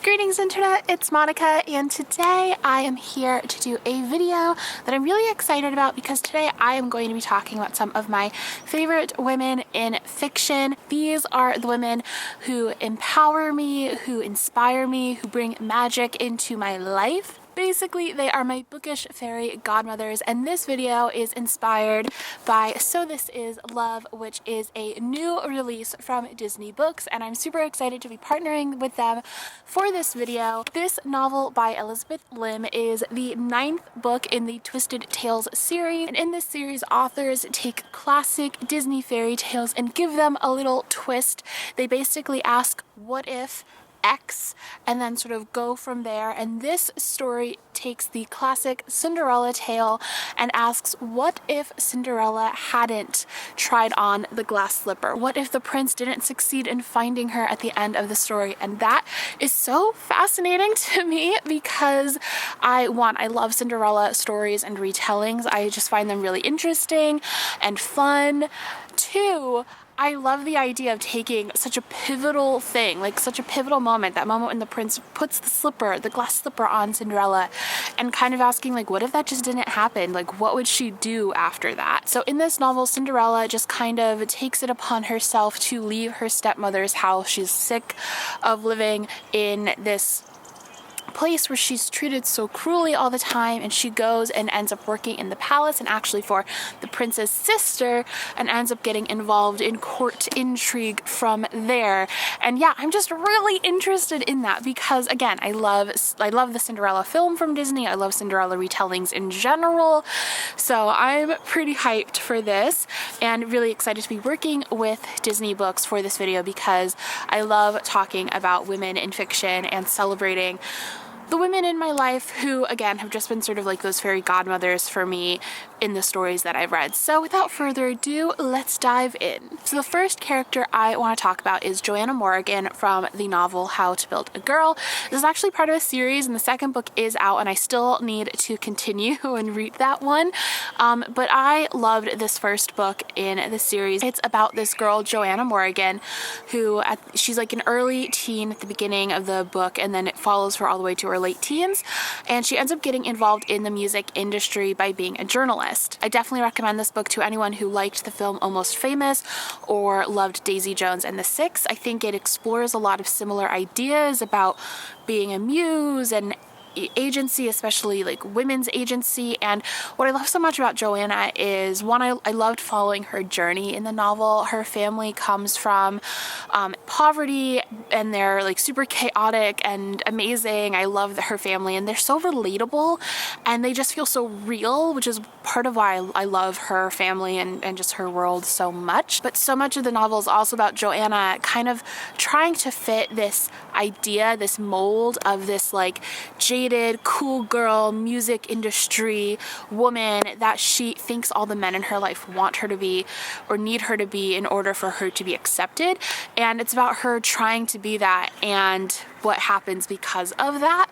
Greetings internet, it's Monica, and today I am here to do a video that I'm really excited about because today I am going to be talking about some of my favorite women in fiction. These are the women who empower me, who inspire me, who bring magic into my life. Basically, they are my bookish fairy godmothers, and this video is inspired by So This Is Love, which is a new release from Disney Books, and I'm super excited to be partnering with them for this video. This novel by Elizabeth Lim is the 9th book in the Twisted Tales series, and in this series, authors take classic Disney fairy tales and give them a little twist. They basically ask, what if X, and then sort of go from there. And this story takes the classic Cinderella tale and asks, what if Cinderella hadn't tried on the glass slipper? What if the prince didn't succeed in finding her at the end of the story? And that is so fascinating to me because I love Cinderella stories and retellings. I just find them really interesting and fun. Two, I love the idea of taking such a pivotal thing, like such a pivotal moment, that moment when the prince puts the glass slipper on Cinderella, and kind of asking, like, what if that just didn't happen? Like, what would she do after that? So in this novel, Cinderella just kind of takes it upon herself to leave her stepmother's house. She's sick of living in this place where she's treated so cruelly all the time, and she goes and ends up working in the palace and actually for the prince's sister, and ends up getting involved in court intrigue from there. And yeah, I'm just really interested in that because, again, I love the Cinderella film from Disney. I love Cinderella retellings in general, so I'm pretty hyped for this and really excited to be working with Disney Books for this video because I love talking about women in fiction and celebrating the women in my life who, again, have just been sort of like those fairy godmothers for me in the stories that I've read. So without further ado, let's dive in. So the first character I want to talk about is Joanna Morgan from the novel How to Build a Girl. This is actually part of a series, and the second book is out, and I still need to continue and read that one. But I loved this first book in the series. It's about this girl, Joanna Morgan, who she's like an early teen at the beginning of the book, and then it follows her all the way to her late teens, and she ends up getting involved in the music industry by being a journalist. I definitely recommend this book to anyone who liked the film Almost Famous or loved Daisy Jones and the Six. I think it explores a lot of similar ideas about being a muse and agency, especially like women's agency. And what I love so much about Joanna is, one, I loved following her journey in the novel. Her family comes from poverty, and they're like super chaotic and amazing. I love her family, and they're so relatable, and they just feel so real, which is part of why I love her family and just her world so much. But so much of the novel is also about Joanna kind of trying to fit this idea, this mold of this like jaded, cool girl, music industry woman that she thinks all the men in her life want her to be or need her to be in order for her to be accepted. And it's about her trying to be that and what happens because of that.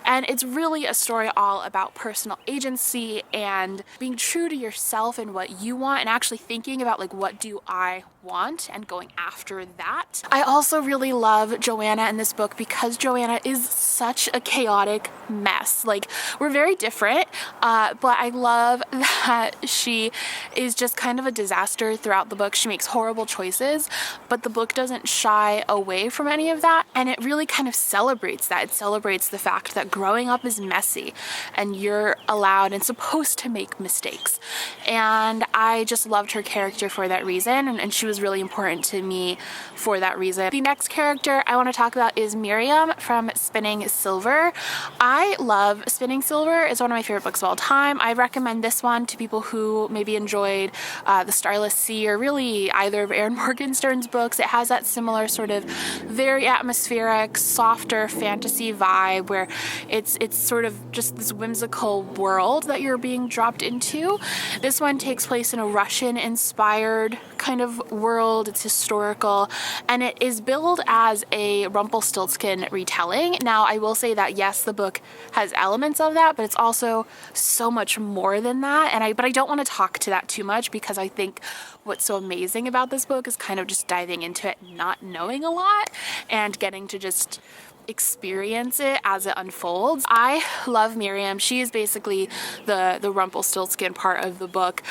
And it's really a story all about personal agency and being true to yourself and what you want, and actually thinking about, like, what do I want, and going after that. I also really love Joanna in this book because Joanna is such a chaotic mess. Like, we're very different, but I love that she is just kind of a disaster throughout the book. She makes horrible choices, but the book doesn't shy away from any of that, and it really kind of celebrates that. It celebrates the fact that growing up is messy and you're allowed and supposed to make mistakes. And I just loved her character for that reason, and she was really important to me for that reason. The next character I want to talk about is Miriam from Spinning Silver. I love Spinning Silver. It's one of my favorite books of all time. I recommend this one to people who maybe enjoyed The Starless Sea, or really either of Erin Morgenstern's books. It has that similar sort of very atmospheric, softer fantasy vibe where it's sort of just this whimsical world that you're being dropped into. This one takes place in a Russian-inspired kind of world. It's historical, and it is billed as a Rumpelstiltskin retelling. Now, I will say that yes, the book has elements of that, but it's also so much more than that. But I don't want to talk to that too much because I think what's so amazing about this book is kind of just diving into it, not knowing a lot, and getting to just experience it as it unfolds. I love Miriam. She is basically the Rumpelstiltskin part of the book.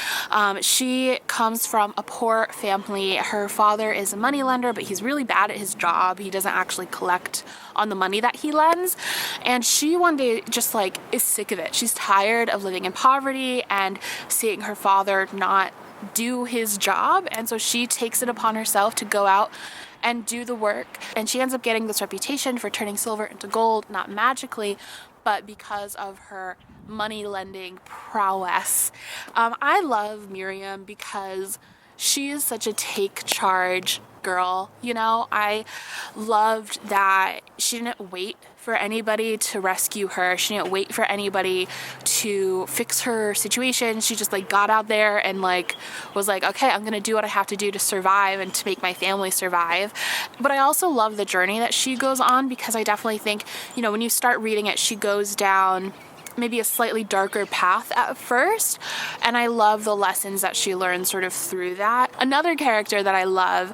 She comes from a poor family. Her father is a moneylender, but he's really bad at his job. He doesn't actually collect on the money that he lends. And she one day just like is sick of it. She's tired of living in poverty and seeing her father not do his job. And so she takes it upon herself to go out and do the work. And she ends up getting this reputation for turning silver into gold, not magically, but because of her money lending prowess. I love Miriam because she is such a take charge girl. You know, I loved that she didn't wait for anybody to rescue her. She didn't wait for anybody to fix her situation. She just like got out there and like was like, okay, I'm gonna do what I have to do to survive and to make my family survive. But I also love the journey that she goes on, because I definitely think, you know, when you start reading it, she goes down maybe a slightly darker path at first, and I love the lessons that she learns sort of through that. Another character that I love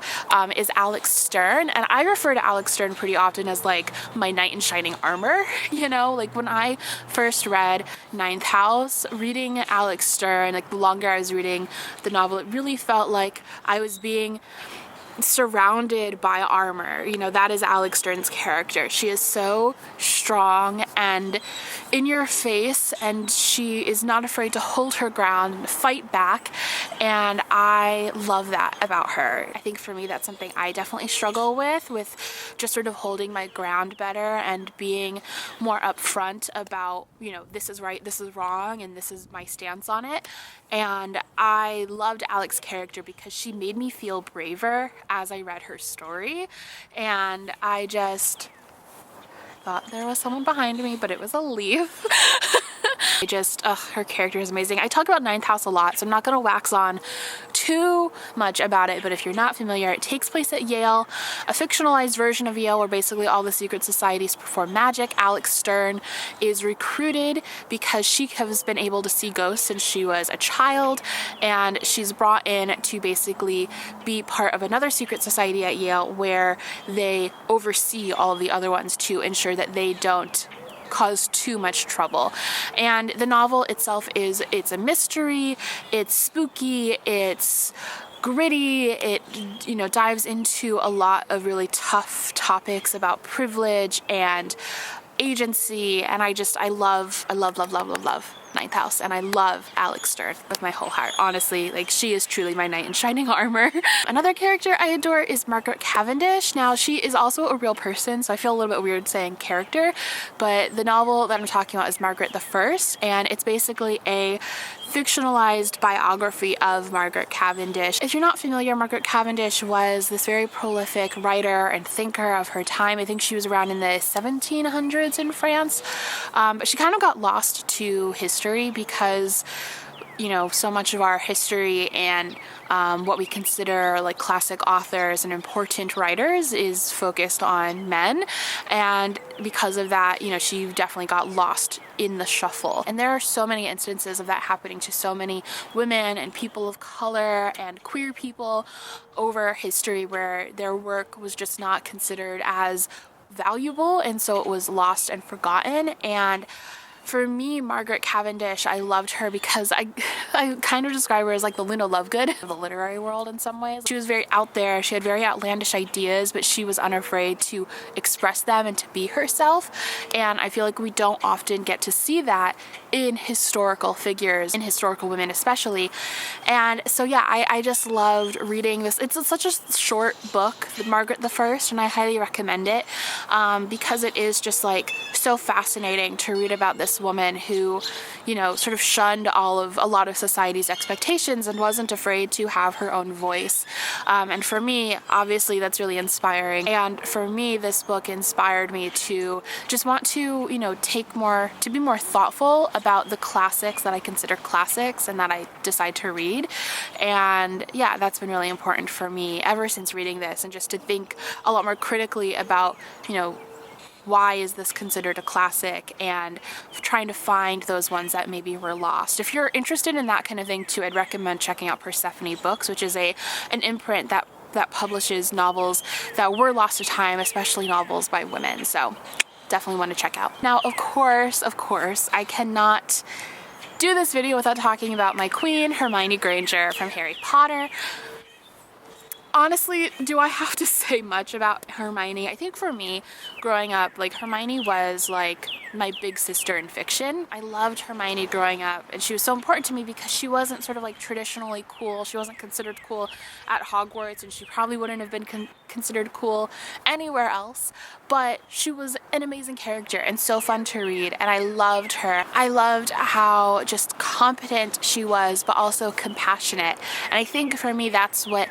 is Alex Stern, and I refer to Alex Stern pretty often as like my knight in shining armor. You know, like when I first read Ninth House, reading Alex Stern, like the longer I was reading the novel, it really felt like I was being surrounded by armor. You know, that is Alex Stern's character. She is so strong and in your face, and she is not afraid to hold her ground and fight back, and I love that about her. I think for me that's something I definitely struggle with just sort of holding my ground better and being more upfront about, you know, this is right, this is wrong, and this is my stance on it. And I loved Alex's character because she made me feel braver as I read her story, and I just thought there was someone behind me, but it was a leaf. Her character is amazing. I talk about Ninth House a lot, so I'm not going to wax on too much about it, but if you're not familiar, it takes place at Yale, a fictionalized version of Yale where basically all the secret societies perform magic. Alex Stern is recruited because she has been able to see ghosts since she was a child, and she's brought in to basically be part of another secret society at Yale where they oversee all of the other ones to ensure that they don't cause too much trouble. And the novel itself it's a mystery, it's spooky, it's gritty, it, you know, dives into a lot of really tough topics about privilege and agency, and I love Ninth House, and I love Alex Stern with my whole heart. Honestly, like, she is truly my knight in shining armor. Another character I adore is Margaret Cavendish. Now, she is also a real person, so I feel a little bit weird saying character, but the novel that I'm talking about is Margaret the First, and it's basically a fictionalized biography of Margaret Cavendish. If you're not familiar, Margaret Cavendish was this very prolific writer and thinker of her time. I think she was around in the 1700s in France, but she kind of got lost to history because, you know, so much of our history and what we consider like classic authors and important writers is focused on men, and because of that, you know, she definitely got lost in the shuffle. And there are so many instances of that happening to so many women and people of color and queer people over history where their work was just not considered as valuable, and so it was lost and forgotten. And for me, Margaret Cavendish, I loved her because I kind of describe her as like the Luna Lovegood of the literary world in some ways. She was very out there, she had very outlandish ideas, but she was unafraid to express them and to be herself. And I feel like we don't often get to see that in historical figures, in historical women especially. And so yeah, I just loved reading this. It's such a short book, Margaret the First, and I highly recommend it because it is just like so fascinating to read about this woman who, you know, sort of shunned a lot of society's expectations and wasn't afraid to have her own voice. And for me, obviously that's really inspiring. And for me, this book inspired me to just want to, you know, to be more thoughtful about the classics that I consider classics and that I decide to read. And yeah, that's been really important for me ever since reading this, and just to think a lot more critically about, you know, why is this considered a classic, and trying to find those ones that maybe were lost. If you're interested in that kind of thing too, I'd recommend checking out Persephone Books, which is an imprint that that publishes novels that were lost to time, especially novels by women. So definitely want to check out. Now, of course, I cannot do this video without talking about my queen, Hermione Granger from Harry Potter. Honestly, do I have to say much about Hermione? I think for me, growing up, like, Hermione was like my big sister in fiction. I loved Hermione growing up, and she was so important to me because she wasn't sort of like traditionally cool. She wasn't considered cool at Hogwarts, and she probably wouldn't have been considered cool anywhere else, but she was an amazing character and so fun to read, and I loved her. I loved how just competent she was, but also compassionate, and I think for me that's what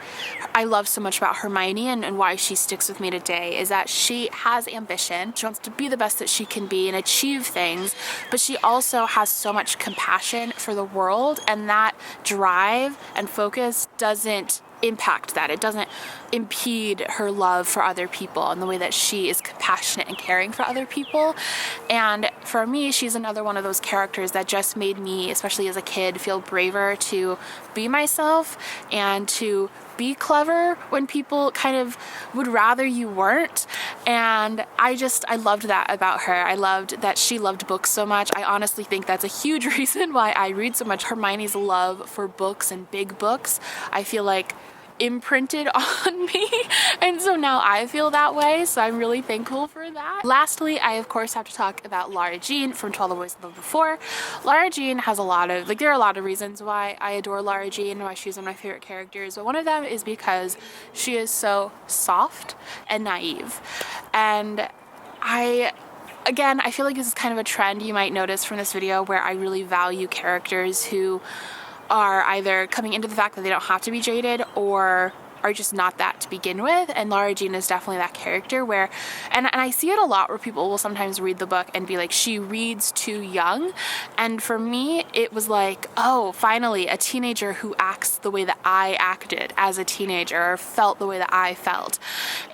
I love so much about Hermione and why she sticks with me today, is that she has ambition. She wants to be the best that she can be and achieve things, but she also has so much compassion for the world, and that drive and focus doesn't impact that. It doesn't impede her love for other people and the way that she is compassionate and caring for other people. And for me, she's another one of those characters that just made me, especially as a kid, feel braver to be myself and to be clever when people kind of would rather you weren't. And I loved that about her. I loved that she loved books so much. I honestly think that's a huge reason why I read so much. Hermione's love for books and big books, I feel like, imprinted on me, and so now I feel that way, so I'm really thankful for that. Lastly, I of course have to talk about Lara Jean from 12 Boys I Loved Before. Lara Jean has a lot of, there are a lot of reasons why I adore Lara Jean and why she's one of my favorite characters, but one of them is because she is so soft and naive. And again, I feel like this is kind of a trend you might notice from this video, where I really value characters who are either coming into the fact that they don't have to be jaded or are just not that to begin with, and Lara Jean is definitely that character where, and I see it a lot where people will sometimes read the book and be like, she reads too young, and for me it was like, oh, finally a teenager who acts the way that I acted as a teenager, or felt the way that I felt.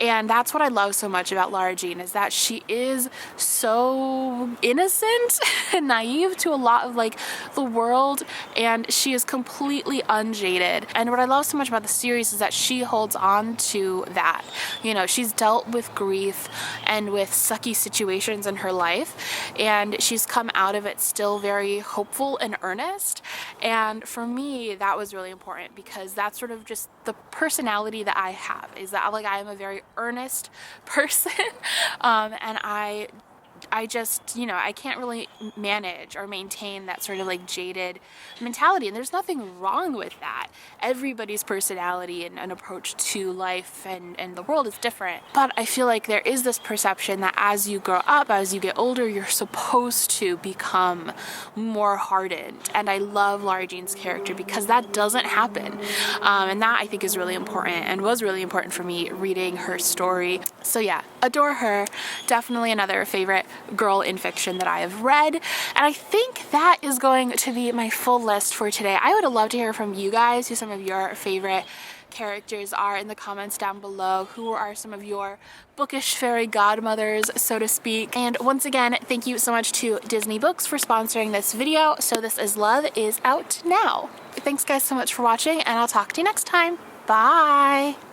And that's what I love so much about Lara Jean, is that she is so innocent and naive to a lot of like the world, and she is completely unjaded. And what I love so much about the series is that she holds on to that. You know, she's dealt with grief and with sucky situations in her life, and she's come out of it still very hopeful and earnest. And for me, that was really important, because that's sort of just the personality that I have, is that like I am a very earnest person, and I just, you know, I can't really manage or maintain that sort of like jaded mentality, and there's nothing wrong with that. Everybody's personality and approach to life and the world is different, but I feel like there is this perception that as you grow up, as you get older, you're supposed to become more hardened, and I love Lara Jean's character because that doesn't happen, and that I think is really important and was really important for me reading her story. So yeah, adore her. Definitely another favorite girl in fiction that I have read. And I think that is going to be my full list for today. I would love to hear from you guys who some of your favorite characters are in the comments down below. Who are some of your bookish fairy godmothers, so to speak? And once again, thank you so much to Disney Books for sponsoring this video. So This Is Love is out now. Thanks guys so much for watching, and I'll talk to you next time. Bye!